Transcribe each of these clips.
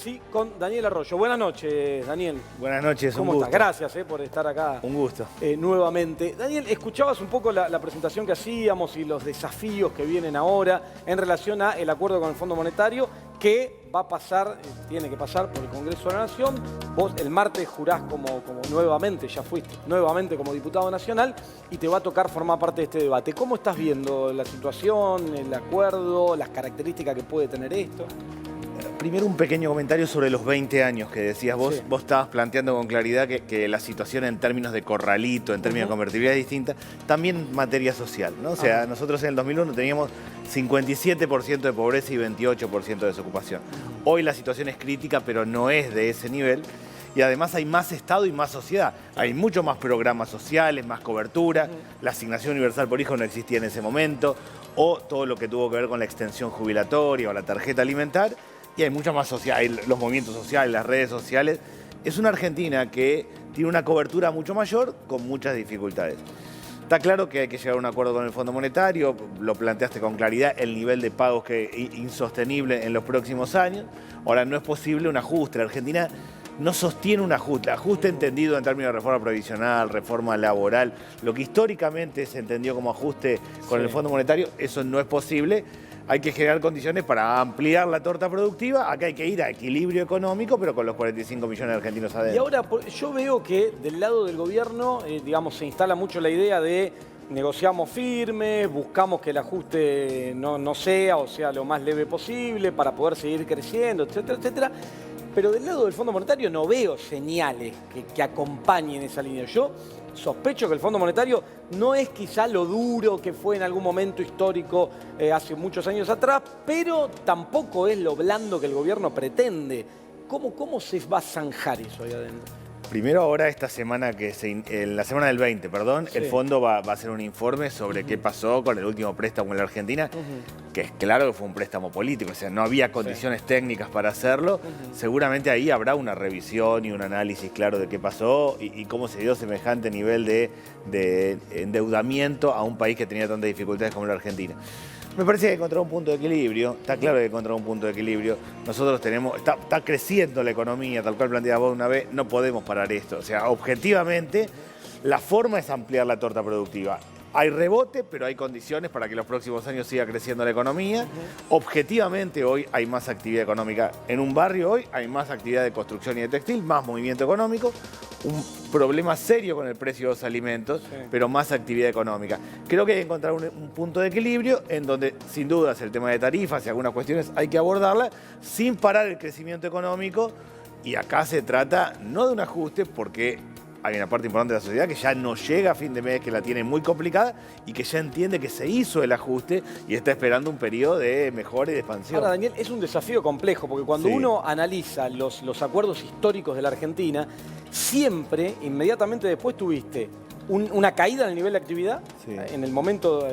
Sí, con Daniel Arroyo. Buenas noches, Daniel. Buenas noches, un ¿Cómo gusto. estás? Gracias por estar acá. Un gusto. Nuevamente. Daniel, escuchabas un poco la presentación que hacíamos y los desafíos que vienen ahora en relación al acuerdo con el Fondo Monetario que va a pasar, tiene que pasar por el Congreso de la Nación. Vos el martes jurás como nuevamente, ya fuiste nuevamente como diputado nacional y te va a tocar formar parte de este debate. ¿Cómo estás viendo la situación, el acuerdo, las características que puede tener esto? Primero un pequeño comentario sobre los 20 años que decías vos. Sí. Vos estabas planteando con claridad que la situación en términos de corralito, en términos de convertibilidad es distinta. También en materia social, ¿no? O sea, nosotros en el 2001 teníamos 57% de pobreza y 28% de desocupación. Hoy la situación es crítica, pero no es de ese nivel. Y además hay más Estado y más sociedad. Hay mucho más programas sociales, más cobertura. La asignación universal por hijo no existía en ese momento. O todo lo que tuvo que ver con la extensión jubilatoria o la tarjeta alimentar. Y hay mucha más sociedad, hay los movimientos sociales, las redes sociales. Es una Argentina que tiene una cobertura mucho mayor con muchas dificultades. Está claro que hay que llegar a un acuerdo con el Fondo Monetario, lo planteaste con claridad, el nivel de pagos que es insostenible en los próximos años. Ahora, no es posible un ajuste. La Argentina no sostiene un ajuste. Ajuste entendido en términos de reforma previsional, reforma laboral, lo que históricamente se entendió como ajuste con el Fondo Monetario, eso no es posible. Hay que generar condiciones para ampliar la torta productiva. Acá hay que ir a equilibrio económico, pero con los 45 millones de argentinos adentro. Y ahora yo veo que del lado del gobierno, digamos, se instala mucho la idea de negociamos firmes, buscamos que el ajuste no sea, o sea, lo más leve posible para poder seguir creciendo, etcétera, etcétera. Pero del lado del Fondo Monetario no veo señales que acompañen esa línea. Yo sospecho que el Fondo Monetario no es quizá lo duro que fue en algún momento histórico hace muchos años atrás, pero tampoco es lo blando que el gobierno pretende. ¿Cómo se va a zanjar eso ahí adentro? Primero ahora esta semana, la semana del 20, perdón, Sí. el fondo va a hacer un informe sobre qué pasó con el último préstamo en la Argentina, que es claro que fue un préstamo político, o sea, no había condiciones técnicas para hacerlo. Seguramente ahí habrá una revisión y un análisis claro de qué pasó y cómo se dio semejante nivel de endeudamiento a un país que tenía tantas dificultades como la Argentina. Me parece que hay que encontrar un punto de equilibrio, está claro que hay que encontrar un punto de equilibrio. Nosotros está creciendo la economía, tal cual planteaba vos una vez, no podemos parar esto. O sea, objetivamente, la forma es ampliar la torta productiva. Hay rebote, pero hay condiciones para que los próximos años siga creciendo la economía. Objetivamente, hoy hay más actividad económica. En un barrio hoy hay más actividad de construcción y de textil, más movimiento económico. Un problema serio con el precio de los alimentos, pero más actividad económica. Creo que hay que encontrar un punto de equilibrio en donde, sin dudas, el tema de tarifas y algunas cuestiones hay que abordarlas sin parar el crecimiento económico. Y acá se trata no de un ajuste, porque hay una parte importante de la sociedad que ya no llega a fin de mes, que la tiene muy complicada y que ya entiende que se hizo el ajuste y está esperando un periodo de mejora y de expansión. Ahora, Daniel, es un desafío complejo, porque cuando uno analiza los acuerdos históricos de la Argentina, siempre, inmediatamente después tuviste una caída en el nivel de actividad, en el momento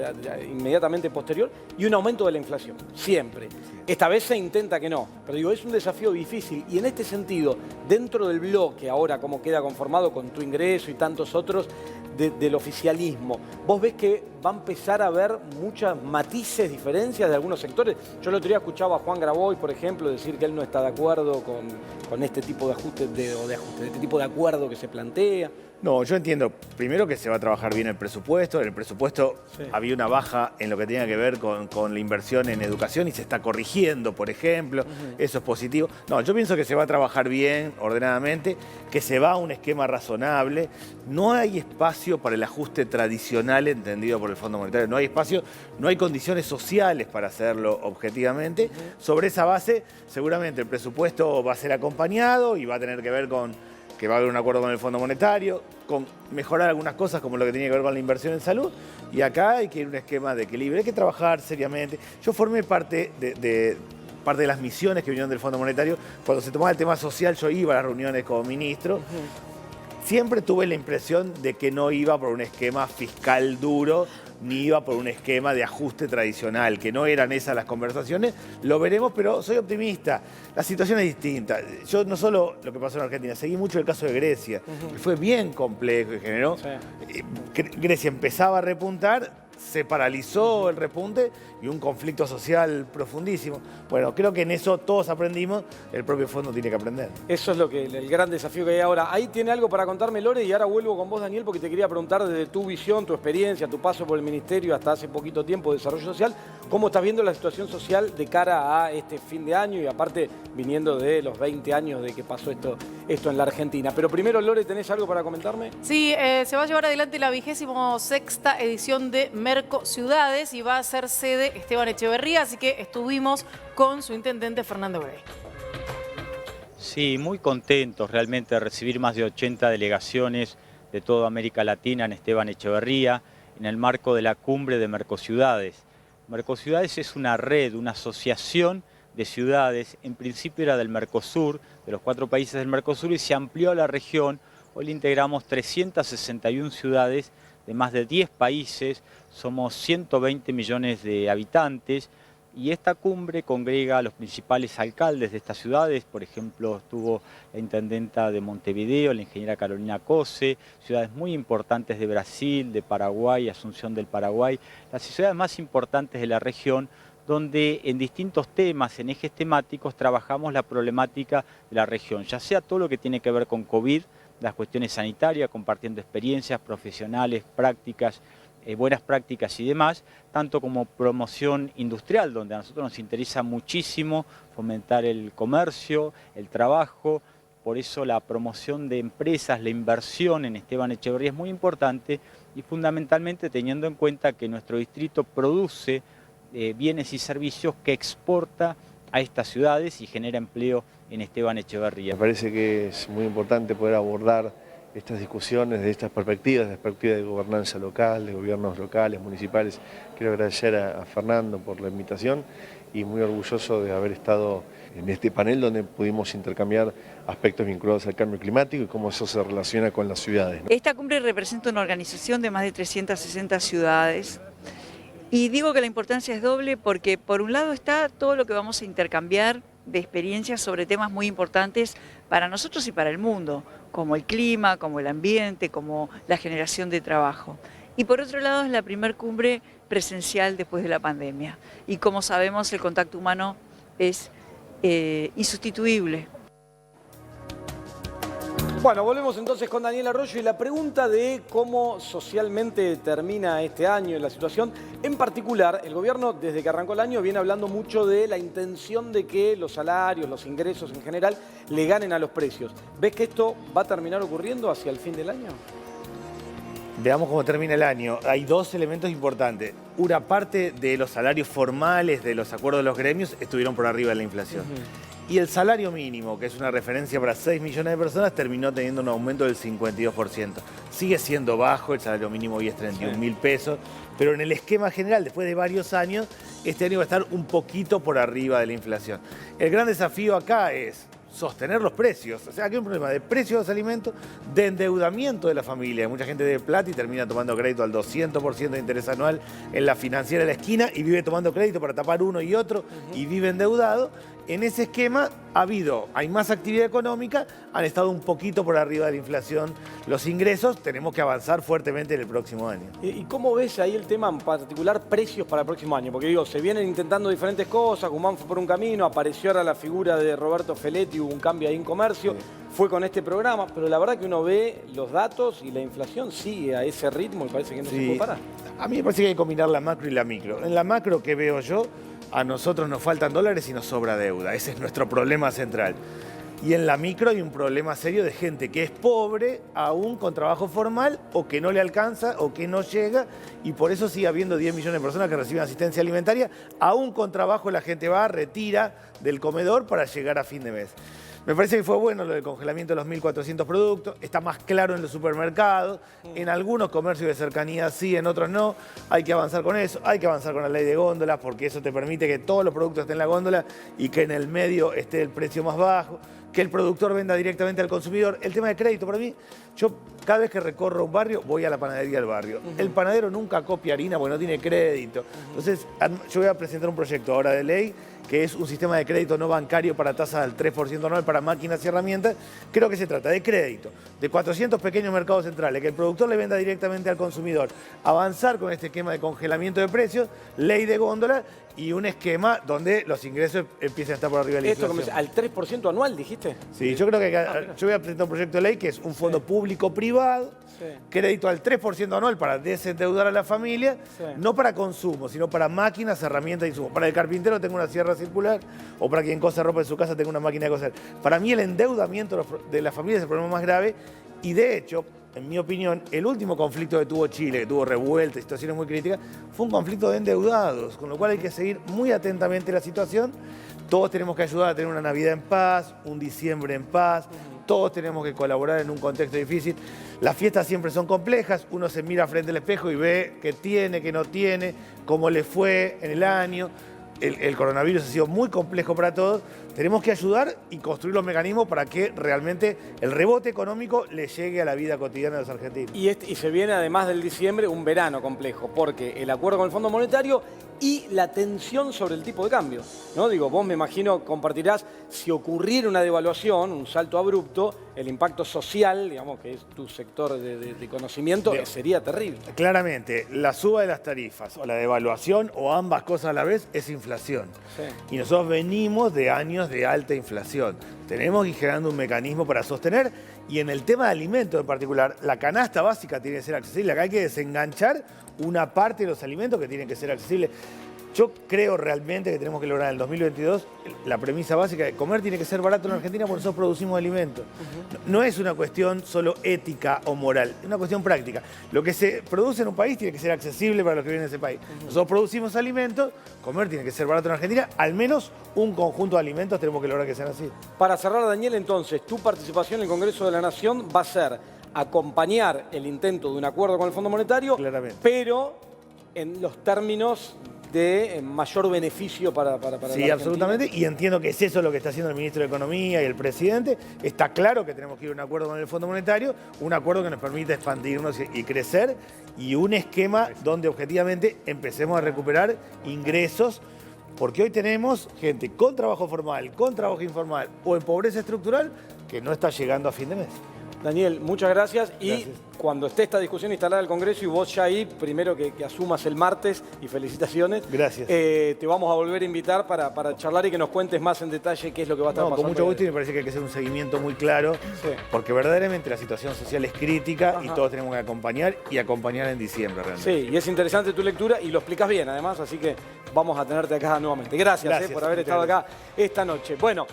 inmediatamente posterior, y un aumento de la inflación, siempre. Esta vez se intenta que no, pero digo, es un desafío difícil. Y en este sentido, dentro del bloque, ahora como queda conformado con tu ingreso y tantos otros del oficialismo, ¿vos ves que va a empezar a haber muchas matices, diferencias de algunos sectores? Yo el otro día escuchaba a Juan Grabois, por ejemplo, decir que él no está de acuerdo con este tipo de ajuste, de este tipo de acuerdo que se plantea. No, yo entiendo, primero que se va a trabajar bien el presupuesto. En el presupuesto había una baja en lo que tenía que ver con la inversión en educación y se está corrigiendo, por ejemplo. Eso es positivo. No, yo pienso que se va a trabajar bien, ordenadamente, que se va a un esquema razonable. No hay espacio para el ajuste tradicional entendido por el Fondo Monetario. No hay espacio, no hay condiciones sociales para hacerlo objetivamente. Sobre esa base, seguramente el presupuesto va a ser acompañado y va a tener que ver con que va a haber un acuerdo con el Fondo Monetario, con mejorar algunas cosas como lo que tenía que ver con la inversión en salud, y acá hay que ir a un esquema de equilibrio, hay que trabajar seriamente. Yo formé parte de las misiones que vinieron del Fondo Monetario. Cuando se tomaba el tema social, yo iba a las reuniones como ministro. Siempre tuve la impresión de que no iba por un esquema fiscal duro, ni iba por un esquema de ajuste tradicional, que no eran esas las conversaciones. Lo veremos, pero soy optimista. La situación es distinta. Yo no solo lo que pasó en Argentina, seguí mucho el caso de Grecia, que fue bien complejo y generó. Grecia empezaba a repuntar, se paralizó el repunte y un conflicto social profundísimo. Bueno, creo que en eso todos aprendimos, el propio fondo tiene que aprender. Eso es el gran desafío que hay ahora. Ahí tiene algo para contarme, Lore, y ahora vuelvo con vos, Daniel, porque te quería preguntar desde tu visión, tu experiencia, tu paso por el Ministerio hasta hace poquito tiempo de Desarrollo Social, ¿cómo estás viendo la situación social de cara a este fin de año y aparte viniendo de los 20 años de que pasó esto en la Argentina? Pero primero, Lore, ¿tenés algo para comentarme? Sí, se va a llevar adelante la 26ª edición de Mercociudades y va a ser sede Esteban Echeverría, así que estuvimos con su intendente Fernando Grey. Sí, muy contentos realmente de recibir más de 80 delegaciones de toda América Latina en Esteban Echeverría en el marco de la cumbre de Mercociudades. Mercociudades es una red, una asociación de ciudades, en principio era del Mercosur, de los 4 países del Mercosur, y se amplió a la región. Hoy le integramos 361 ciudades de más de 10 países, somos 120 millones de habitantes y esta cumbre congrega a los principales alcaldes de estas ciudades. Por ejemplo, estuvo la intendenta de Montevideo, la ingeniera Carolina Cose, ciudades muy importantes de Brasil, de Paraguay, Asunción del Paraguay, las ciudades más importantes de la región, donde en distintos temas, en ejes temáticos, trabajamos la problemática de la región, ya sea todo lo que tiene que ver con COVID, las cuestiones sanitarias, compartiendo experiencias profesionales, prácticas, buenas prácticas y demás, tanto como promoción industrial, donde a nosotros nos interesa muchísimo fomentar el comercio, el trabajo. Por eso la promoción de empresas, la inversión en Esteban Echeverría es muy importante y fundamentalmente teniendo en cuenta que nuestro distrito produce bienes y servicios que exporta a estas ciudades y genera empleo en Esteban Echeverría. Me parece que es muy importante poder abordar estas discusiones de estas perspectivas, de perspectiva de gobernanza local, de gobiernos locales, municipales. Quiero agradecer a Fernando por la invitación y muy orgulloso de haber estado en este panel donde pudimos intercambiar aspectos vinculados al cambio climático y cómo eso se relaciona con las ciudades, ¿no? Esta cumbre representa una organización de más de 360 ciudades. Y digo que la importancia es doble porque por un lado está todo lo que vamos a intercambiar de experiencias sobre temas muy importantes para nosotros y para el mundo, como el clima, como el ambiente, como la generación de trabajo. Y por otro lado es la primera cumbre presencial después de la pandemia. Y como sabemos el contacto humano es insustituible. Bueno, volvemos entonces con Daniel Arroyo y la pregunta de cómo socialmente termina este año la situación. En particular, el gobierno desde que arrancó el año viene hablando mucho de la intención de que los salarios, los ingresos en general, le ganen a los precios. ¿Ves que esto va a terminar ocurriendo hacia el fin del año? Veamos cómo termina el año. Hay 2 elementos importantes. Una parte de los salarios formales de los acuerdos de los gremios estuvieron por arriba de la inflación. Y el salario mínimo, que es una referencia para 6 millones de personas, terminó teniendo un aumento del 52%. Sigue siendo bajo, el salario mínimo hoy es 31.000 pesos, pero en el esquema general, después de varios años, este año va a estar un poquito por arriba de la inflación. El gran desafío acá es sostener los precios. O sea, aquí hay un problema de precios de los alimentos, de endeudamiento de la familia. Mucha gente debe plata y termina tomando crédito al 200% de interés anual en la financiera de la esquina y vive tomando crédito para tapar uno y otro y vive endeudado. En ese esquema hay más actividad económica, han estado un poquito por arriba de la inflación los ingresos, tenemos que avanzar fuertemente en el próximo año. ¿Y cómo ves ahí el tema en particular precios para el próximo año? Porque digo, se vienen intentando diferentes cosas, Guzmán fue por un camino, apareció ahora la figura de Roberto Feletti, hubo un cambio ahí en comercio, fue con este programa, pero la verdad que uno ve los datos y la inflación sigue a ese ritmo y parece que no se puede parar. A mí me parece que hay que combinar la macro y la micro. En la macro que veo yo, a nosotros nos faltan dólares y nos sobra deuda. Ese es nuestro problema central. Y en la micro hay un problema serio de gente que es pobre, aún con trabajo formal, o que no le alcanza, o que no llega, y por eso sigue habiendo 10 millones de personas que reciben asistencia alimentaria. Aún con trabajo la gente va, retira del comedor para llegar a fin de mes. Me parece que fue bueno lo del congelamiento de los 1.400 productos, está más claro en los supermercados, en algunos comercios de cercanía sí, en otros no. Hay que avanzar con eso, hay que avanzar con la ley de góndolas porque eso te permite que todos los productos estén en la góndola y que en el medio esté el precio más bajo. que el productor venda directamente al consumidor. El tema de crédito, para mí, yo cada vez que recorro un barrio, voy a la panadería del barrio. El panadero nunca copia harina porque no tiene crédito. Entonces, yo voy a presentar un proyecto ahora de ley que es un sistema de crédito no bancario para tasas del 3% anual para máquinas y herramientas. Creo que se trata de crédito, de 400 pequeños mercados centrales, que el productor le venda directamente al consumidor, avanzar con este esquema de congelamiento de precios, ley de góndola y un esquema donde los ingresos empiecen a estar por arriba de la inflación. ¿Esto al 3% anual, dijiste? Sí, yo creo que yo voy a presentar un proyecto de ley que es un fondo público-privado, crédito al 3% anual para desendeudar a la familia, no para consumo, sino para máquinas, herramientas y insumos. Para el carpintero tengo una sierra circular, o para quien cose ropa en su casa tengo una máquina de coser. Para mí el endeudamiento de las familias es el problema más grave y de hecho, en mi opinión, el último conflicto que tuvo Chile, que tuvo revueltas, situaciones muy críticas, fue un conflicto de endeudados, con lo cual hay que seguir muy atentamente la situación. Todos tenemos que ayudar a tener una Navidad en paz, un diciembre en paz, todos tenemos que colaborar en un contexto difícil. Las fiestas siempre son complejas, uno se mira frente al espejo y ve qué tiene, qué no tiene, cómo le fue en el año. El coronavirus ha sido muy complejo para todos. Tenemos que ayudar y construir los mecanismos para que realmente el rebote económico le llegue a la vida cotidiana de los argentinos. Y se viene, además del diciembre, un verano complejo, porque el acuerdo con el Fondo Monetario y la tensión sobre el tipo de cambio, ¿no? Digo, vos me imagino compartirás, si ocurriera una devaluación, un salto abrupto, el impacto social, digamos, que es tu sector de conocimiento, sería terrible. Claramente, la suba de las tarifas o la devaluación o ambas cosas a la vez es inflación. Sí. Y nosotros venimos de años de alta inflación. Tenemos que ir generando un mecanismo para sostener y en el tema de alimentos en particular, la canasta básica tiene que ser accesible. Acá hay que desenganchar una parte de los alimentos que tienen que ser accesibles. Yo creo realmente que tenemos que lograr en el 2022 la premisa básica de comer tiene que ser barato en Argentina porque nosotros producimos alimentos. No es una cuestión solo ética o moral, es una cuestión práctica. Lo que se produce en un país tiene que ser accesible para los que viven en ese país. Nosotros producimos alimentos, comer tiene que ser barato en Argentina, al menos un conjunto de alimentos tenemos que lograr que sean así. Para cerrar, Daniel, entonces, tu participación en el Congreso de la Nación va a ser acompañar el intento de un acuerdo con el Fondo Monetario, claramente, pero en los términos de mayor beneficio para sí, absolutamente, y entiendo que es eso lo que está haciendo el ministro de Economía y el presidente. Está claro que tenemos que ir a un acuerdo con el Fondo Monetario, un acuerdo que nos permita expandirnos y crecer, y un esquema donde objetivamente empecemos a recuperar ingresos, porque hoy tenemos gente con trabajo formal, con trabajo informal o en pobreza estructural que no está llegando a fin de mes. Daniel, muchas gracias. Y cuando esté esta discusión instalada en el Congreso y vos ya ahí, primero que asumas el martes, y felicitaciones. Gracias. Te vamos a volver a invitar para charlar y que nos cuentes más en detalle qué es lo que va a estar pasando. Con mucho gusto, y me parece que hay que hacer un seguimiento muy claro, porque verdaderamente la situación social es crítica y todos tenemos que acompañar y acompañar en diciembre realmente. Sí, y es interesante tu lectura y lo explicas bien además, así que vamos a tenerte acá nuevamente. Gracias por haber estado acá esta noche. Bueno.